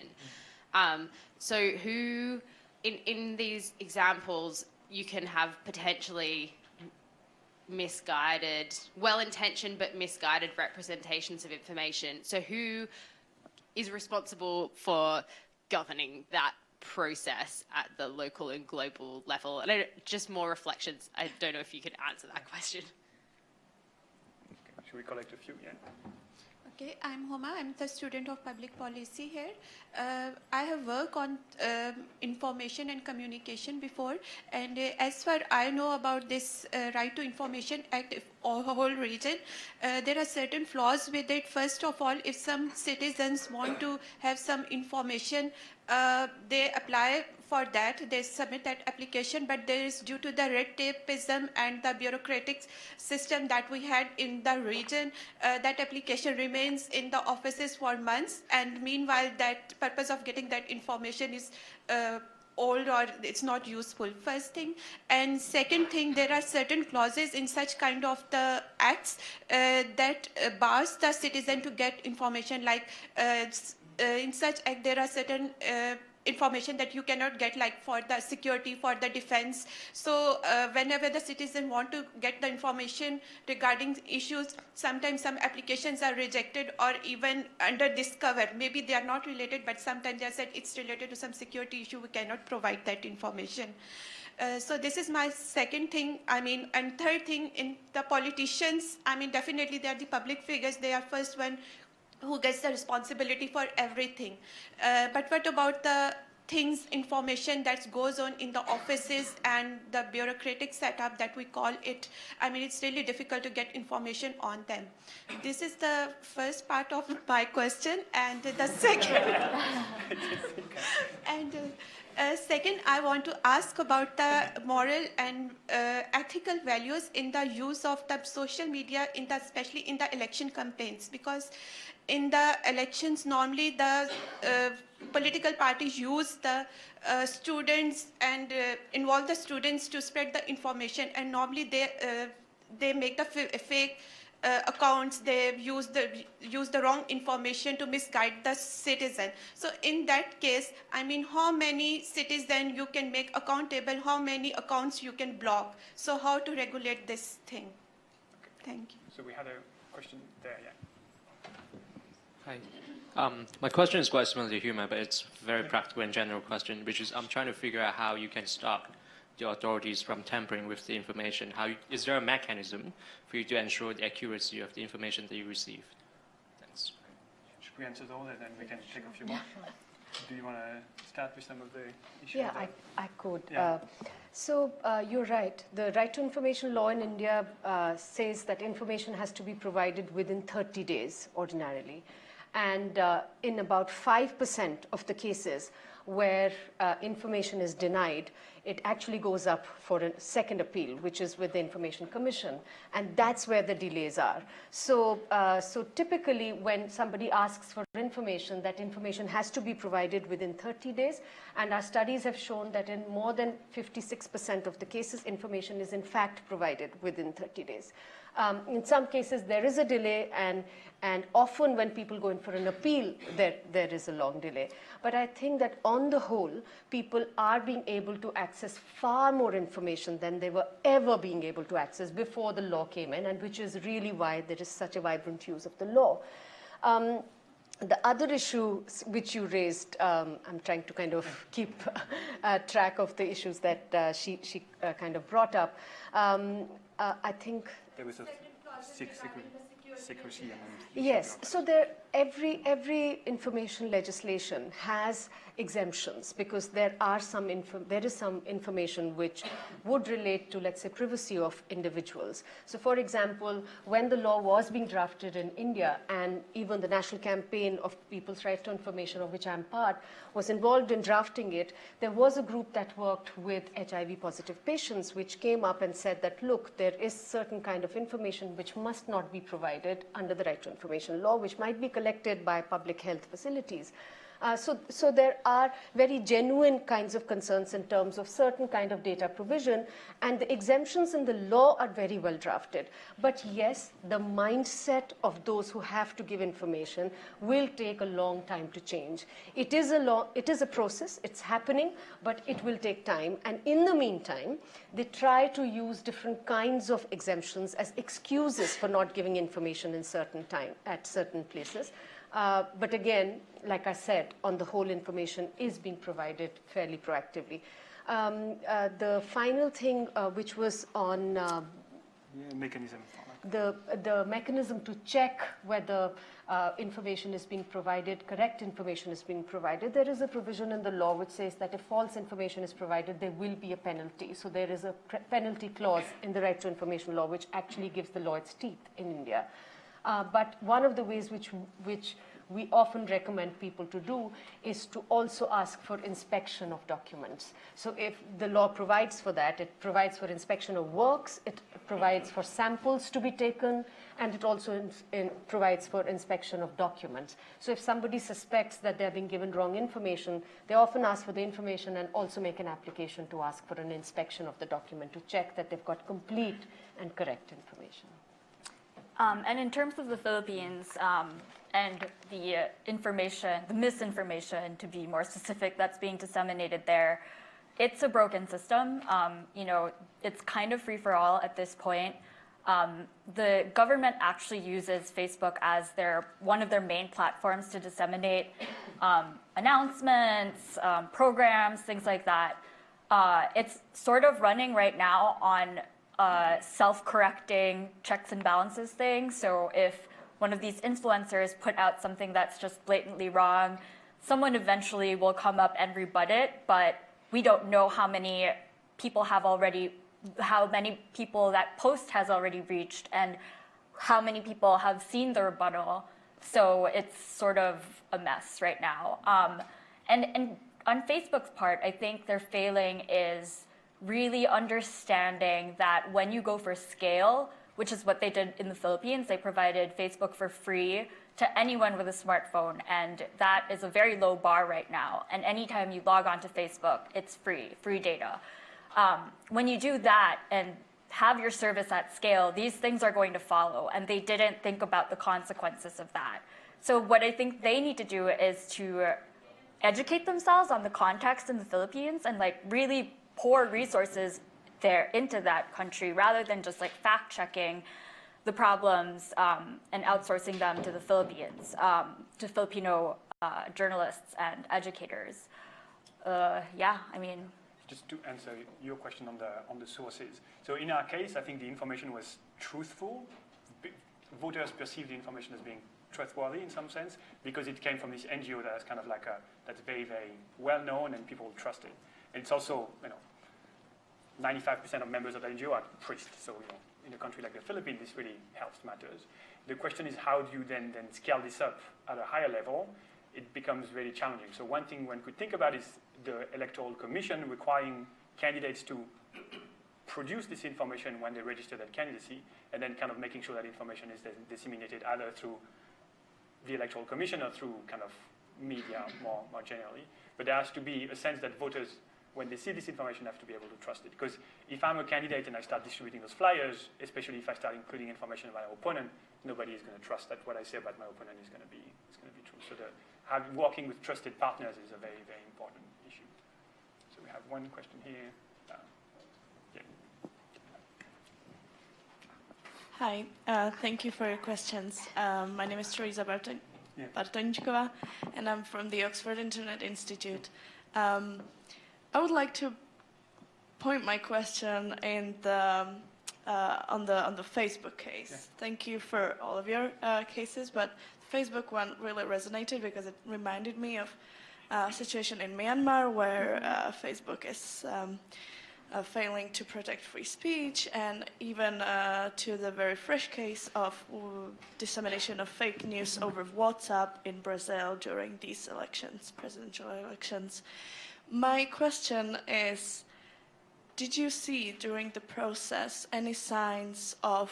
So who, in these examples, you can have potentially misguided, well-intentioned but misguided representations of information. So who is responsible for governing that process at the local and global level? And just more reflections. I don't know if you could answer that question. Should we collect a few? Yeah. Okay, I'm Homa. I'm the student of public policy here. I have worked on information and communication before, and as far I know about this Right to Information Act, or whole region, there are certain flaws with it. First of all, if some citizens want to have some information, they apply for that, they submit that application, but there is, due to the red tapeism and the bureaucratic system that we had in the region, that application remains in the offices for months, and meanwhile that purpose of getting that information is old or it's not useful, first thing. And second thing, there are certain clauses in such kind of the acts that bars the citizen to get information, like in such act there are certain information that you cannot get, like for the security, for the defense. So whenever the citizen want to get the information regarding issues, sometimes some applications are rejected or even under discovered. Maybe they are not related, but sometimes they said it's related to some security issue, we cannot provide that information. So this is my second thing. And third thing, in the politicians, definitely they are the public figures. They are first one who gets the responsibility for everything. But what about the things, information that goes on in the offices and the bureaucratic setup that we call it? It's really difficult to get information on them. This is the first part of my question, and the second. Second, I want to ask about the moral and ethical values in the use of the social media, especially in the election campaigns, because in the elections, normally the political parties use the students and involve the students to spread the information, and normally they make the fake accounts. They use the wrong information to misguide the citizen. So in that case, how many citizens you can make accountable? How many accounts you can block? So how to regulate this thing? Okay. Thank you. So we had a question there, yeah. Hi. My question is quite similar to Huma, but it's a very practical and general question, which is I'm trying to figure out how you can stop the authorities from tampering with the information. Is there a mechanism for you to ensure the accuracy of the information that you receive? Thanks. Should we answer those and then we can take a few more? Do you want to start with some of the issues? Yeah, I could. Yeah. So you're right. The Right to Information law in India says that information has to be provided within 30 days ordinarily. And in about 5% of the cases where information is denied, it actually goes up for a second appeal, which is with the Information Commission. And that's where the delays are. So, typically when somebody asks for information, that information has to be provided within 30 days. And our studies have shown that in more than 56% of the cases, information is in fact provided within 30 days. In some cases, there is a delay, and often when people go in for an appeal, there is a long delay. But I think that on the whole, people are being able to access far more information than they were ever being able to access before the law came in, and which is really why there is such a vibrant use of the law. The other issue which you raised, I'm trying to kind of keep track of the issues that she kind of brought up. I think there was a secrecy. Yes, so every information legislation has exemptions because there is some information which would relate to, let's say, privacy of individuals. So, for example, when the law was being drafted in India, and even the National Campaign of People's Right to Information, of which I'm part, was involved in drafting it, there was a group that worked with HIV-positive patients, which came up and said that, look, there is certain kind of information which must not be provided under the Right to Information law, which might be collected by public health facilities. So there are very genuine kinds of concerns in terms of certain kind of data provision, and the exemptions in the law are very well drafted. But yes, the mindset of those who have to give information will take a long time to change. It is a process, it's happening, but it will take time. And in the meantime, they try to use different kinds of exemptions as excuses for not giving information in certain time at certain places. But again, like I said, on the whole, information is being provided fairly proactively. The final thing, which was on mechanism. The mechanism to check whether information is being provided, correct information is being provided, there is a provision in the law which says that if false information is provided, there will be a penalty. So there is a penalty clause in the Right to Information law which actually gives the law its teeth in India. But one of the ways which we often recommend people to do is to also ask for inspection of documents. So if the law provides for that, it provides for inspection of works, it provides for samples to be taken, and it also provides for inspection of documents. So if somebody suspects that they're being given wrong information, they often ask for the information and also make an application to ask for an inspection of the document to check that they've got complete and correct information. And in terms of the Philippines, and the information, the misinformation, to be more specific, that's being disseminated there. It's a broken system. You know, it's kind of free for all at this point. The government actually uses Facebook as one of their main platforms to disseminate announcements, programs, things like that. It's sort of running right now on self-correcting checks and balances thing. So if one of these influencers put out something that's just blatantly wrong, someone eventually will come up and rebut it, but we don't know how many people that post has already reached and how many people have seen the rebuttal. So it's sort of a mess right now. And on Facebook's part, I think their failing is really understanding that when you go for scale, which is what they did in the Philippines, they provided Facebook for free to anyone with a smartphone, and that is a very low bar right now. And anytime you log on to Facebook, it's free data. When you do that and have your service at scale, these things are going to follow, and they didn't think about the consequences of that. So what I think they need to do is to educate themselves on the context in the Philippines and like really pour resources there into that country rather than just like fact-checking the problems and outsourcing them to the Philippines, to Filipino journalists and educators. Yeah, I mean. Just to answer your question on the sources. So in our case, I think the information was truthful. Voters perceived the information as being trustworthy in some sense because it came from this NGO that's kind of like that's very, very well known and people trust it. And it's also, you know, 95% of members of the NGO are priests. So, you know, in a country like the Philippines, this really helps matters. The question is how do you then scale this up at a higher level? It becomes really challenging. So one thing one could think about is the Electoral Commission requiring candidates to produce this information when they register their candidacy, and then kind of making sure that information is disseminated either through the Electoral Commission or through kind of media more generally. But there has to be a sense that voters, when they see this information, have to be able to trust it. Because if I'm a candidate and I start distributing those flyers, especially if I start including information about my opponent, nobody is going to trust that what I say about my opponent is going to be true. So working with trusted partners is a very, very important issue. So we have one question here. Yeah. Hi, thank you for your questions. My name is Teresa Bartonikova, and I'm from the Oxford Internet Institute. I would like to point my question in on the Facebook case. Yeah. Thank you for all of your cases, but the Facebook one really resonated because it reminded me of a situation in Myanmar where Facebook is failing to protect free speech, and even to the very fresh case of dissemination of fake news over WhatsApp in Brazil during these elections, presidential elections. My question is, did you see during the process any signs of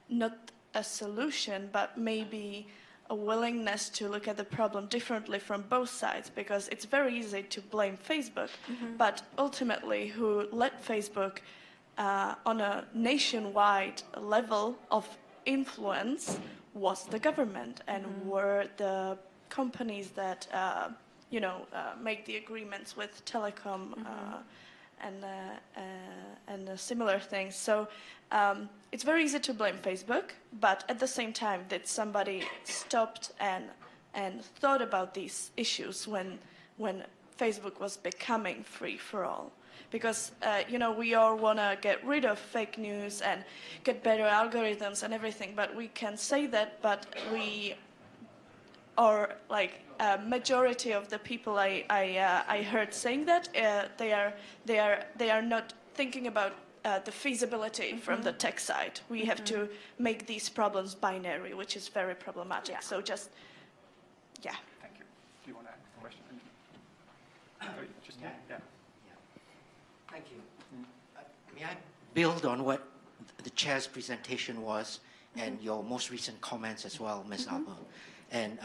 not a solution, but maybe a willingness to look at the problem differently from both sides? Because it's very easy to blame Facebook, but ultimately who let Facebook on a nationwide level of influence was the government, and were the companies that make the agreements with telecom and similar things. So it's very easy to blame Facebook, but at the same time, did somebody stopped and thought about these issues when Facebook was becoming free for all? Because we all want to get rid of fake news and get better algorithms and everything, but we can say that, but we are like a majority of the people I heard saying that they are not thinking about the feasibility from the tech side. We have to make these problems binary, which is very problematic. Yeah. So just, yeah. Thank you. Do you want to ask a question? Yeah. Thank you. May I build on what the chair's presentation was and your most recent comments as well, Ms. Alba, and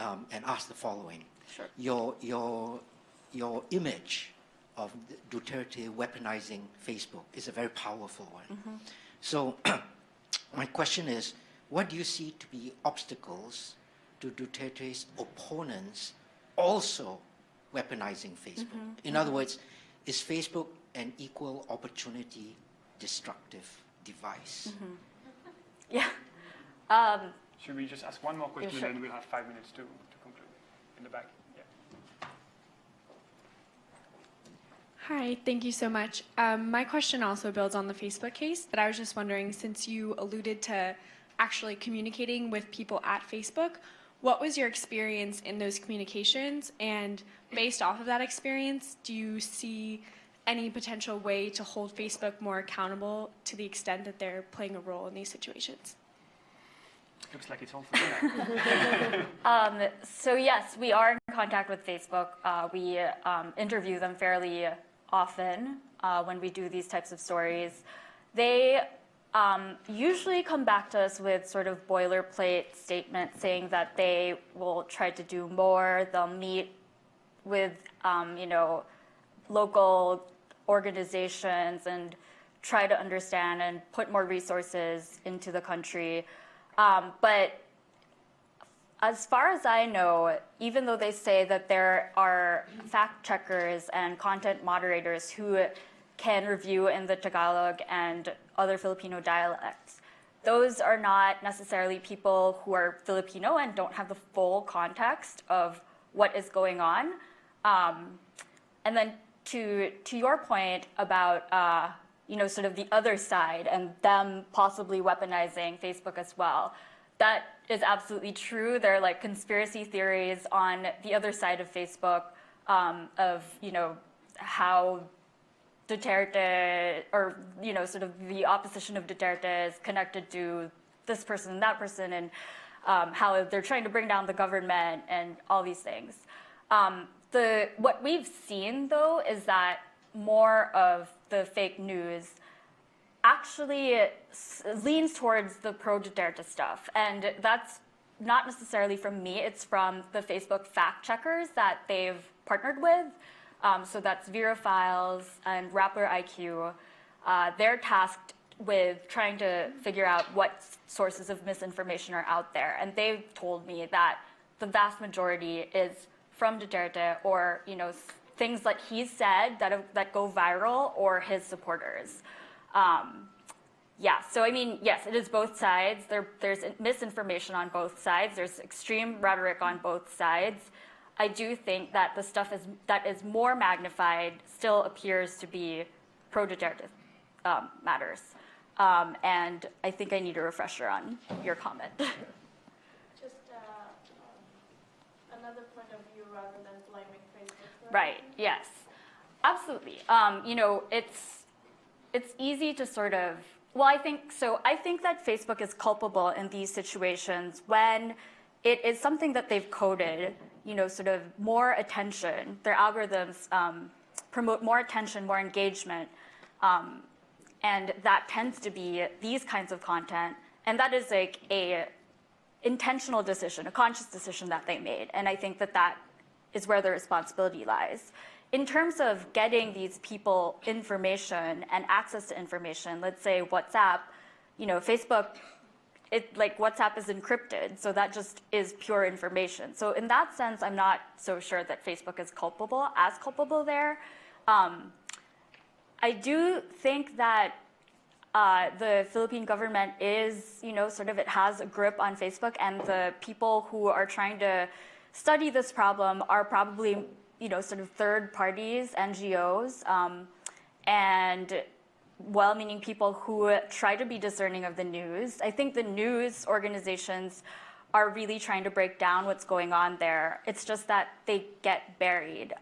ask the following. Sure. Your image of Duterte weaponizing Facebook is a very powerful one. So my question is, what do you see to be obstacles do Duterte's opponents also weaponizing Facebook? In other words, is Facebook an equal opportunity destructive device? Yeah. Should we just ask one more question, Yeah, sure. and then we'll have 5 minutes to conclude? In the back. Yeah. Hi, thank you so much. My question also builds on the Facebook case, but I was just wondering, since you alluded to actually communicating with people at Facebook, what was your experience in those communications? And based off of that experience, do you see any potential way to hold Facebook more accountable to the extent that they're playing a role in these situations? Looks like it's all for you now. So yes, we are in contact with Facebook. We interview them fairly often when we do these types of stories. They usually come back to us with sort of boilerplate statements saying that they will try to do more. They'll meet with local organizations and try to understand and put more resources into the country. But as far as I know, even though they say that there are fact checkers and content moderators who can review in the Tagalog and other Filipino dialects, those are not necessarily people who are Filipino and don't have the full context of what is going on. And then to your point about sort of the other side and them possibly weaponizing Facebook as well, that is absolutely true. There are like conspiracy theories on the other side of Facebook of how Duterte, or sort of the opposition of Duterte is connected to this person and that person, and how they're trying to bring down the government and all these things. What we've seen though is that more of the fake news actually leans towards the pro-Duterte stuff, and that's not necessarily from me. It's from the Facebook fact checkers that they've partnered with. So that's Verofiles and Rappler IQ. They're tasked with trying to figure out what sources of misinformation are out there, and they've told me that the vast majority is from Duterte, or things that he's said that go viral, or his supporters. So I mean, yes, it is both sides. There's misinformation on both sides. There's extreme rhetoric on both sides. I do think that the stuff that is more magnified still appears to be pro-Duterte matters. And I think I need a refresher on your comment. Just another point of view rather than blaming Facebook. Right, yes, absolutely. It's easy to sort of, I think that Facebook is culpable in these situations when it is something that they've coded, sort of more attention. Their algorithms promote more attention, more engagement, and that tends to be these kinds of content. And that is like a intentional decision, a conscious decision that they made. And I think that is where the responsibility lies. In terms of getting these people information and access to information, let's say WhatsApp, Facebook, WhatsApp is encrypted, so that just is pure information. So in that sense, I'm not so sure that Facebook is as culpable there. I do think that the Philippine government is, it has a grip on Facebook, and the people who are trying to study this problem are probably, third parties, NGOs, and well-meaning people who try to be discerning of the news. I think the news organizations are really trying to break down what's going on there. It's just that they get buried.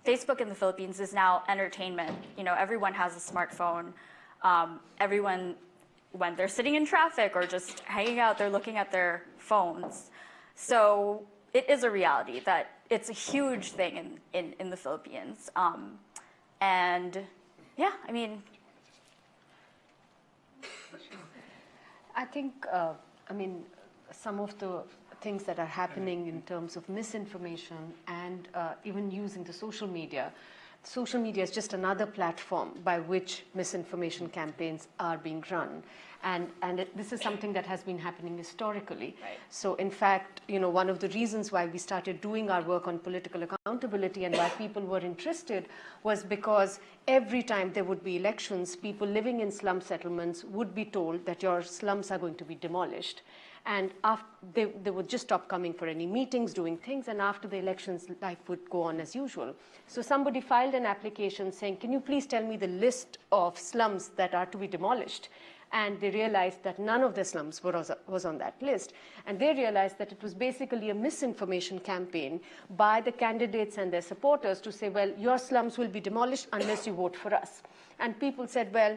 Facebook in the Philippines is now entertainment. Everyone has a smartphone. Everyone, when they're sitting in traffic or just hanging out, they're looking at their phones. So it is a reality that it's a huge thing in the Philippines. I think, some of the things that are happening in terms of misinformation and even using the social media, social media is just another platform by which misinformation campaigns are being run. And this is something that has been happening historically. Right. So in fact, one of the reasons why we started doing our work on political accountability and why people were interested was because every time there would be elections, people living in slum settlements would be told that your slums are going to be demolished. And they would just stop coming for any meetings, doing things, and after the elections, life would go on as usual. So somebody filed an application saying, can you please tell me the list of slums that are to be demolished? And they realized that none of the slums was on that list. And they realized that it was basically a misinformation campaign by the candidates and their supporters to say, well, your slums will be demolished unless you vote for us. And people said, well,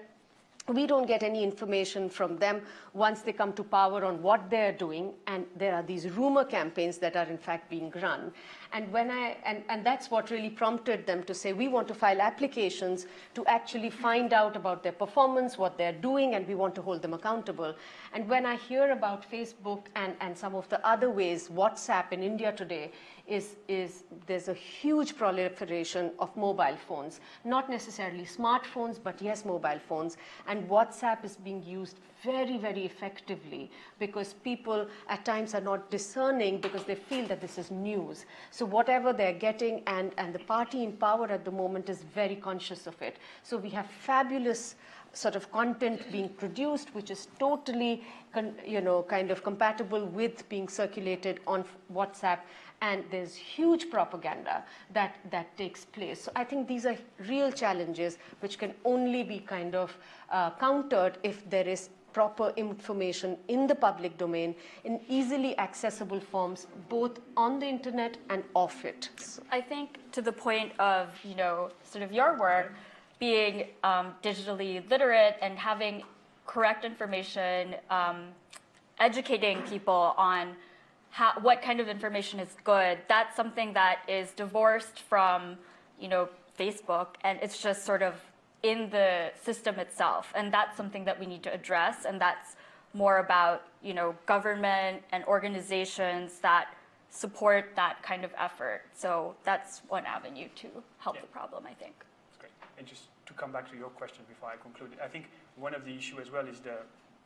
we don't get any information from them once they come to power on what they're doing, and there are these rumor campaigns that are in fact being run. And and that's what really prompted them to say, we want to file applications to actually find out about their performance, what they're doing, and we want to hold them accountable. And when I hear about Facebook and some of the other ways, WhatsApp in India today there's a huge proliferation of mobile phones, not necessarily smartphones, but yes, mobile phones. And WhatsApp is being used very, very effectively because people at times are not discerning because they feel that this is news. So whatever they're getting, and the party in power at the moment is very conscious of it. So we have fabulous sort of content being produced, which is totally, kind of compatible with being circulated on WhatsApp. And there's huge propaganda that takes place. So I think these are real challenges which can only be kind of countered if there is proper information in the public domain in easily accessible forms, both on the internet and off it. I think to the point of, sort of your work, being digitally literate and having correct information, educating people on what kind of information is good, that's something that is divorced from, Facebook, and it's just sort of in the system itself. And that's something that we need to address, and that's more about, government and organizations that support that kind of effort. So that's one avenue to help the problem, I think. That's great. And just to come back to your question before I conclude, I think one of the issues as well is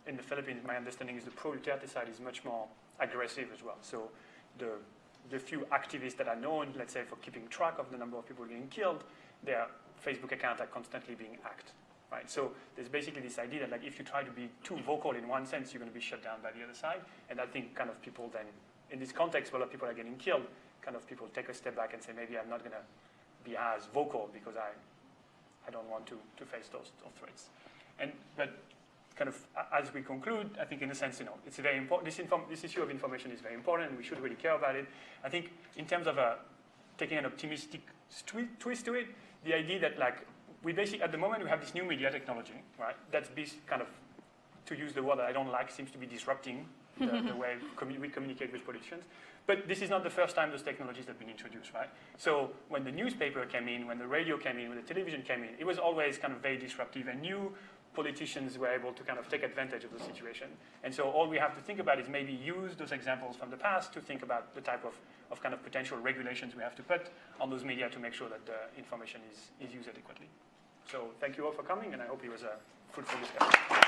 in the Philippines, my understanding is the pro-Duterte side is much more aggressive as well. So the few activists that are known, let's say, for keeping track of the number of people getting killed, their Facebook accounts are constantly being hacked, right? So there's basically this idea that like if you try to be too vocal in one sense, you're going to be shut down by the other side. And I think kind of people then, in this context where a lot of people are getting killed, kind of people take a step back and say, maybe I'm not going to be as vocal because I don't want to face those threats. But kind of as we conclude, I think in a sense, it's very important. This issue of information is very important, and we should really care about it. I think in terms of taking an optimistic twist to it, the idea that like we basically at the moment we have this new media technology, right? That's kind of, to use the word that I don't like, seems to be disrupting the way we communicate with politicians. But this is not the first time those technologies have been introduced, right? So when the newspaper came in, when the radio came in, when the television came in, it was always kind of very disruptive, and new politicians were able to kind of take advantage of the situation. And so all we have to think about is maybe use those examples from the past to think about the type of kind of potential regulations we have to put on those media to make sure that the information is used adequately. So thank you all for coming, and I hope it was a fruitful discussion.